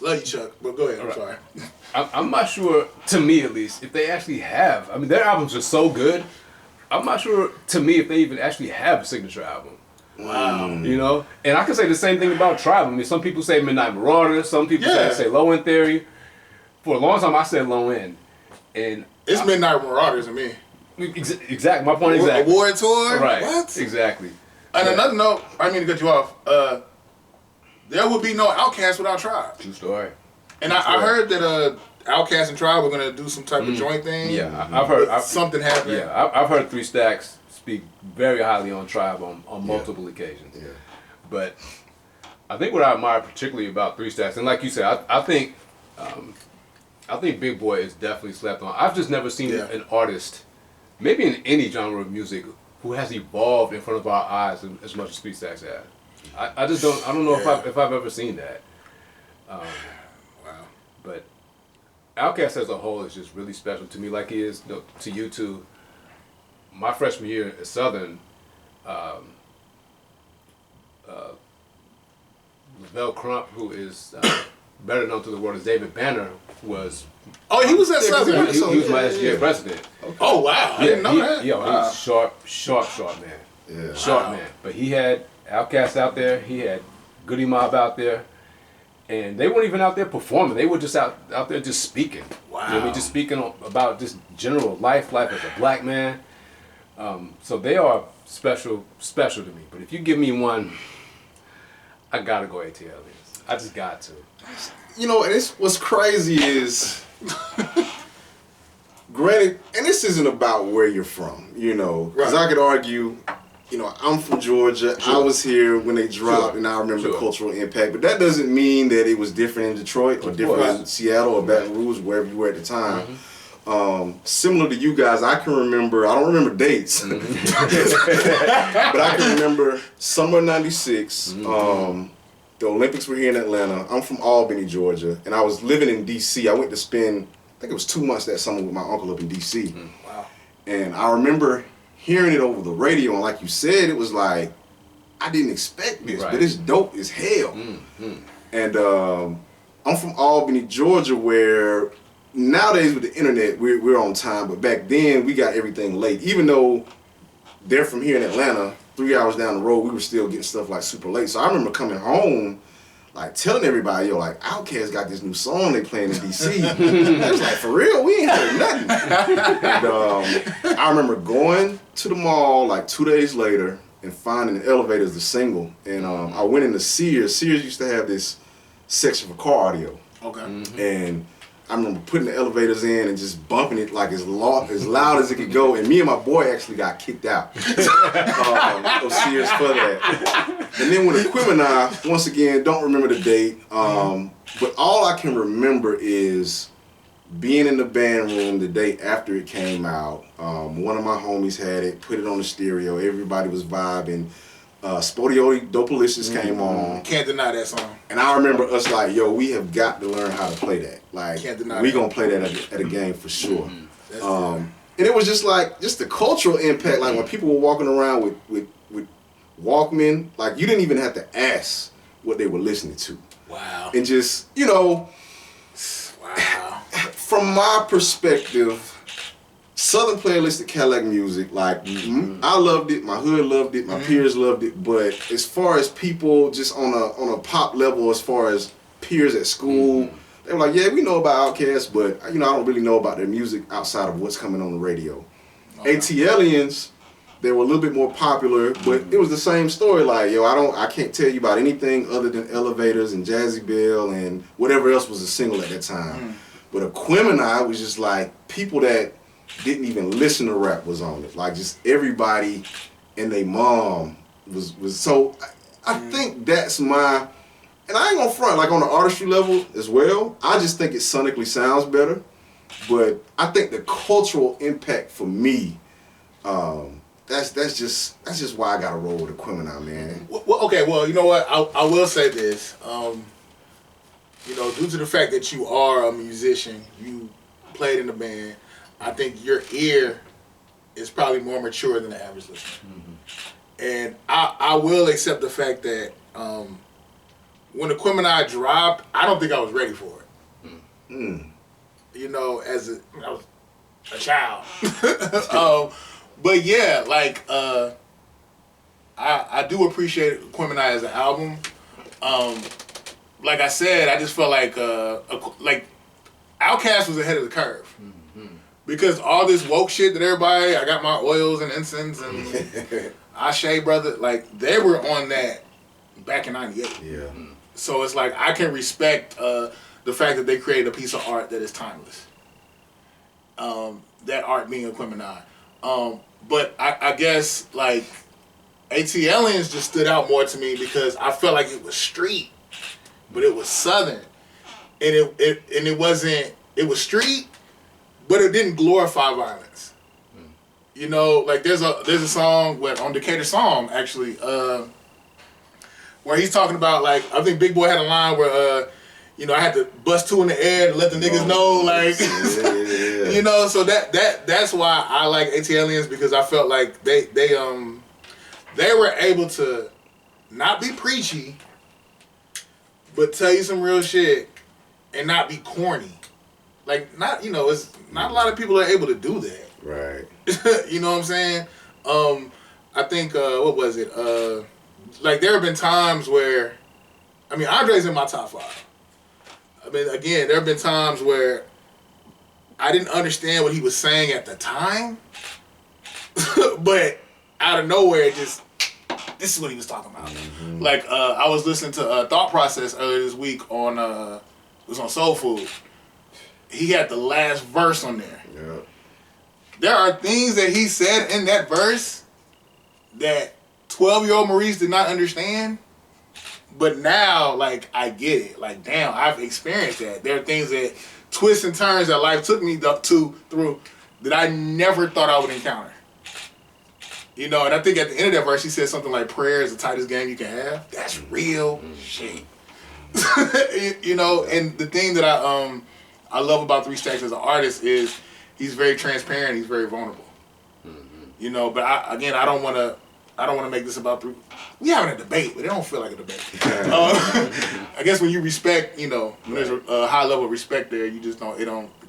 Love you, Chuck, but go ahead. I'm Right. sorry. I'm not sure, to me at least, if they actually have. I mean, their albums are so good. I'm not sure, to me, if they even actually have a signature album. Wow. You know? And I can say the same thing about Tribe. I mean, some people say Midnight Marauders. Some people say Low End Theory. For a long time, I said Low End. And It's Midnight Marauders to me. Exactly. My point exactly. Award tour? Right. What? Exactly. And another note, I mean to cut you off. There would be no Outkast without Tribe. True story. And I heard that Outkast and Tribe were gonna do some type of joint thing. Yeah, I've heard something happened. Yeah, I've heard 3 Stacks speak very highly on Tribe on multiple occasions. Yeah. But I think what I admire particularly about 3 Stacks, and like you said, I think Big Boy is definitely slept on. I've just never seen an artist, maybe in any genre of music, who has evolved in front of our eyes as much as 3 Stacks has. I just don't. I don't know if I've ever seen that. Wow. But Outkast as a whole is just really special to me, like he is to you too. My freshman year at Southern, Lavelle Crump, who is better known to the world as David Banner, was. Oh, he was at Southern. He was my SGA president. Okay. Oh wow, I didn't know that. Yo, he was sharp man. Yeah. Sharp man. But he had Outkast out there. He had Goody Mob out there. And they weren't even out there performing. They were just out there just speaking. Wow. You know what I mean? Just speaking about just general life as a black man. So they are special to me. But if you give me one, I gotta go Atliens. I just got to. You know, and what's crazy is, granted, and this isn't about where you're from, you know, because I could argue, you know, I'm from Georgia. Sure. I was here when they dropped, and I remember the cultural impact. But that doesn't mean that it was different in Detroit or different in Seattle or Baton Rouge, wherever you were at the time. Similar to you guys, I can remember, I don't remember dates, but I can remember summer '96. The Olympics were here in Atlanta. I'm from Albany, Georgia, and I was living in D.C. I went to spend, I think it was 2 months that summer with my uncle up in D.C. Wow. And I remember hearing it over the radio, and like you said, it was like, I didn't expect this, but it's dope as hell. And I'm from Albany, Georgia, where nowadays with the internet, we're on time, but back then we got everything late. Even though they're from here in Atlanta, 3 hours down the road, we were still getting stuff like super late. So I remember coming home, like telling everybody, yo, like Outkast got this new song they playing in DC. I was like, for real? We ain't heard nothing. And I remember going to the mall like 2 days later and finding the Elevators, the single. And I went into Sears. Sears used to have this section for car audio. Okay. And I remember putting the Elevators in and just bumping it like as loud as it could go. And me and my boy actually got kicked out of Sears for that. And then with Aquemini, once again, don't remember the date. But all I can remember is being in the band room the day after it came out. One of my homies had it, put it on the stereo. Everybody was vibing. Spodioti Dopalicious came on. Can't deny that song. And I remember us like, yo, we have got to learn how to play that. Like, we gonna play that at a game for sure. And it was just the cultural impact. Like when people were walking around with Walkman, like you didn't even have to ask what they were listening to. Wow. And just, you know, from my perspective, Southern playlistic Cadillac music, like I loved it, my hood loved it, my peers loved it, but as far as people just on a pop level, as far as peers at school, they were like, yeah, we know about Outkast, but you know, I don't really know about their music outside of what's coming on the radio. Atliens, they were a little bit more popular, but it was the same story. Like, yo, I can't tell you about anything other than Elevators and Jazzy Bell and whatever else was a single at that time. But Aquemini was just like people that didn't even listen to rap was on it. Like just everybody and their mom was so I think that's my, and I ain't gonna front, like on the artistry level as well, I just think it sonically sounds better. But I think the cultural impact for me, that's just why I gotta roll with Aquemini, man. Well, okay, well, you know what? I will say this. You know, due to the fact that you are a musician, you played in the band, I think your ear is probably more mature than the average listener. And I will accept the fact that when Aquemini dropped, I don't think I was ready for it. Mm. You know, I was a child. But yeah, like I do appreciate Aquemini as an album. Like I said, I just felt like Outkast was ahead of the curve. Because all this woke shit that everybody, I got my oils and incense and Ashe brother, like they were on that back in '98. Yeah. So it's like I can respect the fact that they created a piece of art that is timeless. That art being Aquemini. But I guess like Atliens just stood out more to me because I felt like it was street, but it was southern, and it wasn't. It was street, but it didn't glorify violence. You know, like there's a song on Decatur Song actually, where he's talking about like I think Big Boy had a line where you know I had to bust two in the air to let the niggas know like you know, so that's why I like Atliens because I felt like they were able to not be preachy, but tell you some real shit and not be corny. Like not it's not a lot of people are able to do that. Right. You know what I'm saying? I think what was it? Like there have been times where, I mean, Andre's in my top 5. I mean, again, there have been times where I didn't understand what he was saying at the time, but out of nowhere, this is what he was talking about. Mm-hmm. Like I was listening to Thought Process earlier this week on it was on Soul Food. He had the last verse on there. Yeah. There are things that he said in that verse that 12-year-old Maurice did not understand, but now, like, I get it. Like, damn, I've experienced that. There are things that twists and turns that life took me through that I never thought I would encounter. You know, and I think at the end of that verse, he said something like, prayer is the tightest game you can have. That's real shit. You know, and the thing that I love about 3 Stacks as an artist is he's very transparent. He's very vulnerable. Mm-hmm. You know, but I don't want to make this about 3. We having a debate, but it don't feel like a debate. I guess when you respect, you know, when there's a high level of respect there, you just don't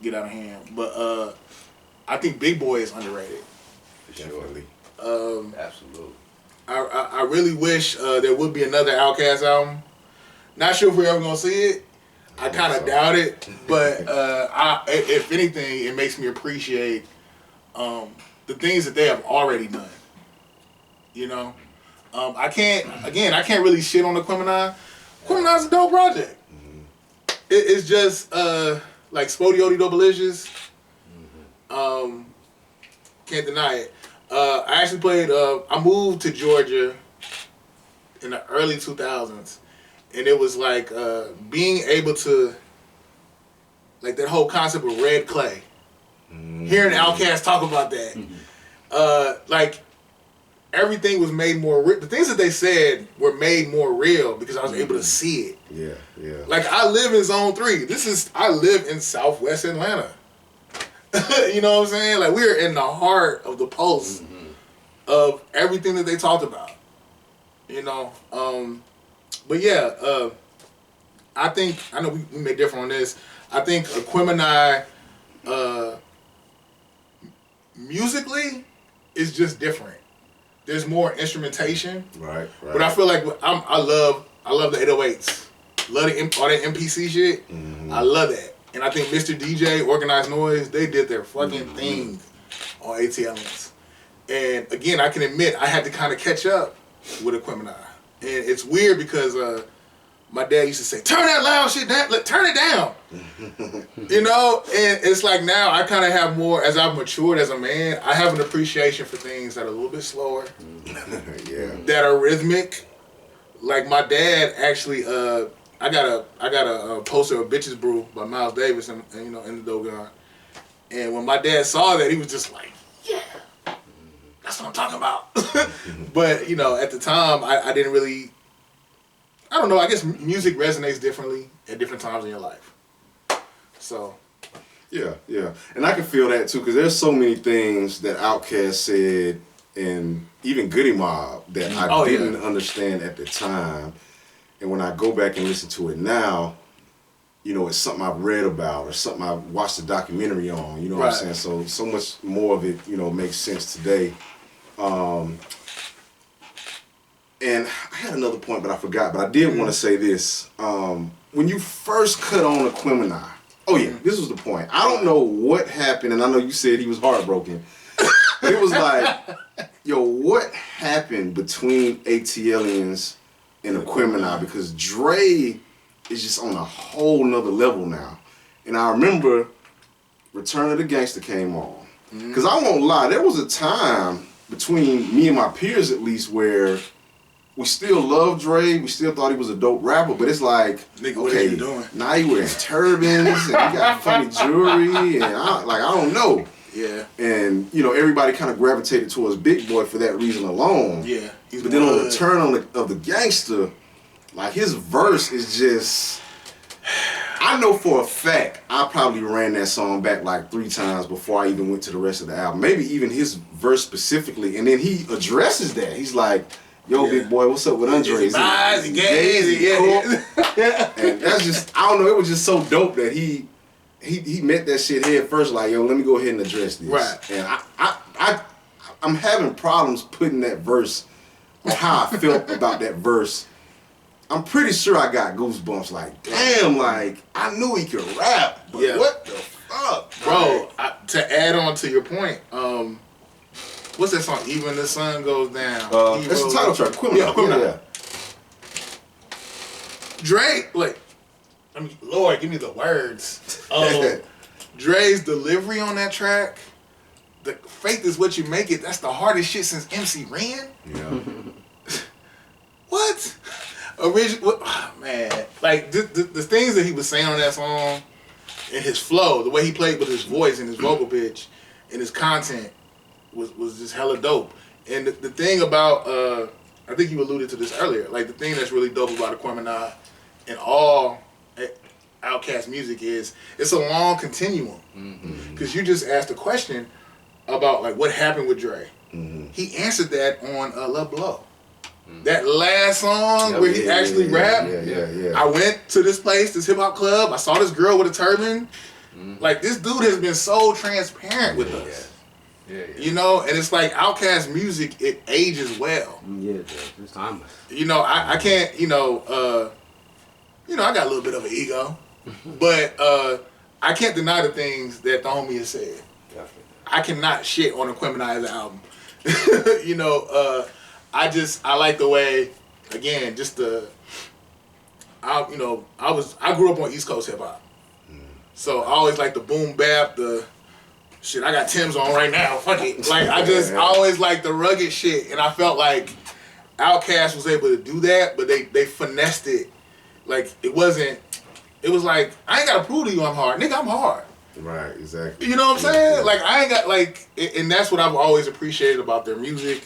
get out of hand. But I think Big Boy is underrated. Definitely. Absolutely. I really wish there would be another Outkast album. Not sure if we're ever gonna see it. I kind of doubt it, but if anything, it makes me appreciate the things that they have already done. You know, I can't really shit on Aquemini. Aquemini's a dope project. Mm-hmm. It's just like Spodioti Doublicious. Mm-hmm. Can't deny it. I actually played. I moved to Georgia in the early 2000s. And it was like being able to, like that whole concept of red clay. Mm-hmm. Hearing Outkast talk about that. Like everything was made more real. The things that they said were made more real because I was able to see it. Yeah, yeah. Like I live in Zone 3. I live in Southwest Atlanta. You know what I'm saying? Like we're in the heart of the pulse of everything that they talked about. You know? But yeah, I know we may differ on this. I think Aquemini musically is just different. There's more instrumentation. Right. But I feel like I love the 808s. Love all that MPC shit. Mm-hmm. I love that. And I think Mr. DJ, Organized Noise, they did their fucking thing on Atliens. And again, I can admit I had to kind of catch up with Aquemini. And it's weird because my dad used to say, turn that loud shit down, turn it down. You know? And it's like now I kind of have more, as I've matured as a man, I have an appreciation for things that are a little bit slower, that are rhythmic. Like my dad actually, I got a poster of Bitches Brew by Miles Davis and you know, in the Dogon. And when my dad saw that, he was just like, yeah. That's what I'm talking about. But, you know, at the time, I didn't really, I don't know, I guess music resonates differently at different times in your life. So. Yeah. And I can feel that, too, because there's so many things that Outkast said, and even Goody Mob, that I didn't understand at the time. And when I go back and listen to it now, you know, it's something I've read about or something I watched a documentary on, you know what I'm saying? So much more of it, you know, makes sense today. And I had another point, but I forgot. But I did want to say this. When you first cut on Aquemini, oh yeah, this was the point. I don't know what happened, and I know you said he was heartbroken. But it was like, yo, what happened between Atliens and Aquemini? Because Dre is just on a whole nother level now. And I remember Return of the Gangster came on. Because I won't lie, there was a time between me and my peers at least where we still loved Dre, we still thought he was a dope rapper, but it's like, nigga, what are you doing? Now he wearing turbans and he got funny jewelry and I don't know. Yeah. And, you know, everybody kind of gravitated towards Big Boy for that reason alone. Yeah. But then on Return of the Gangster, like his verse is just, I know for a fact I probably ran that song back like 3 times before I even went to the rest of the album. Maybe even his verse specifically. And then he addresses that. He's like, yo, Big Boy, what's up with Andre? Is he gay? Cool? And that's just, I don't know, it was just so dope that he met that shit head first, like, yo, let me go ahead and address this. Right. And I'm having problems putting that verse, or how I felt about that verse. I'm pretty sure I got goosebumps, like, damn, like, I knew he could rap, but what the fuck? Bro, to add on to your point, what's that song? Even the Sun Goes Down. That's the title track, Aquemini. Yeah. Dre, like, I mean, Lord, give me the words. Dre's delivery on that track, the faith is what you make it, that's the hardest shit since MC Ren. Yeah. What? Man, like the things that he was saying on that song and his flow, the way he played with his voice and his vocal pitch and his content was just hella dope. And the thing about, I think you alluded to this earlier, like the thing that's really dope about Aquemini and all Outkast music is it's a long continuum. Because you just asked a question about like what happened with Dre. He answered that on Love Below. That last song where he actually rapped. Yeah. I went to this place, this hip hop club. I saw this girl with a turban. Like this dude has been so transparent with us. Yeah. You know, and it's like Outkast music, it ages well. Yeah, it's timeless. You know, I can't, I got a little bit of an ego, but I can't deny the things that the homie has said. Definitely. I cannot shit on Aquemini as an album. I like the way, again, just I grew up on East Coast hip hop. So I always like the boom bap, the shit, I got Tim's on right now, fuck it. Like, I always like the rugged shit, and I felt like Outkast was able to do that, but they finessed it. Like, it was like, I ain't gotta prove to you I'm hard. Nigga, I'm hard. Right, exactly. You know what I'm saying? Like, I ain't got, like, and that's what I've always appreciated about their music.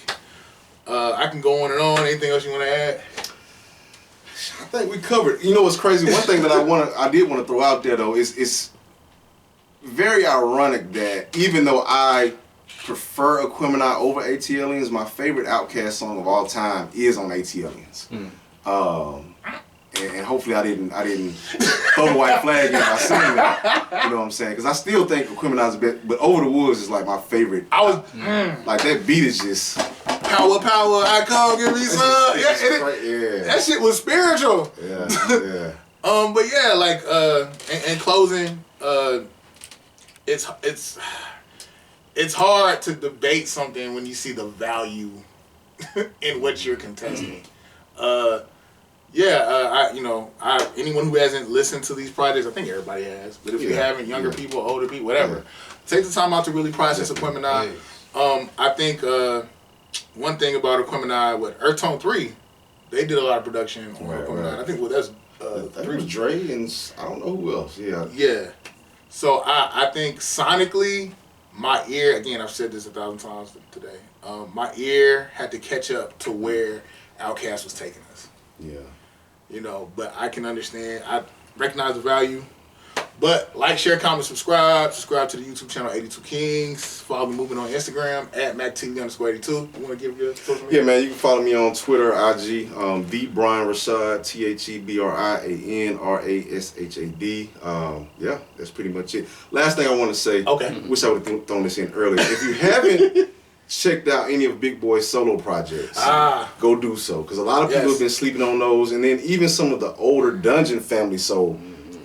I can go on and on. Anything else you want to add? I think we covered. You know what's crazy? One thing that I did want to throw out there though is it's very ironic that even though I prefer Aquemini over Atliens, my favorite Outkast song of all time is on Atliens. And hopefully I didn't throw the white flag in by saying that. You know what I'm saying? Because I still think Aquemini's the best, but Over the Woods is like my favorite. Like that beat is just power, I come give me some. That shit was spiritual. Yeah. But yeah, like in closing, it's hard to debate something when you see the value in what you're contesting. Anyone who hasn't listened to these projects, I think everybody has, but if you haven't, younger people, older people, whatever, take the time out to really process Aquemini. I think one thing about Aquemini, with Earth Tone 3, they did a lot of production on Aquemini. I think that's it was Dre and I don't know who else. Yeah. So I think sonically, my ear, again, I've said this 1,000 times today, my ear had to catch up to where Outkast was taking us. Yeah. But I can understand. I recognize the value, But like, share, comment, subscribe. Subscribe to the YouTube channel 82 Kings. Follow me moving on Instagram at MacTV_82. You want to give your social media? Yeah, man, you can follow me on Twitter, IG, the Brian Rashad, TheBrianRashad. Yeah, that's pretty much it. Last thing I want to say, wish I would have thrown this in earlier. If you haven't checked out any of Big Boy's solo projects, go do so. Because a lot of people have been sleeping on those. And then even some of the older Dungeon Family soul.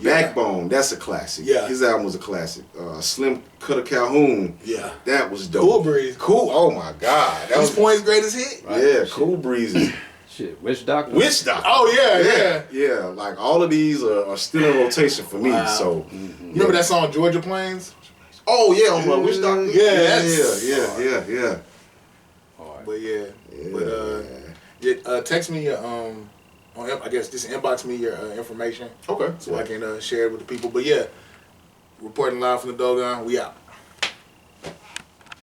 Backbone, that's a classic. Yeah. His album was a classic. Slim Cutter Calhoun. Yeah. That was dope. Cool Breeze. Cool. Oh my God. That was Point's greatest hit. Right. Yeah, Cool Breezes. Shit, Witch Doctor. Witch Doctor. Oh yeah. Yeah, like all of these are still in rotation for me. So you remember that song Georgia Plains? Oh yeah, on Witch Doctor. Yeah. But text me your I guess just inbox me your information. Okay. So I can share it with the people. But yeah, reporting live from the Dogon. We out.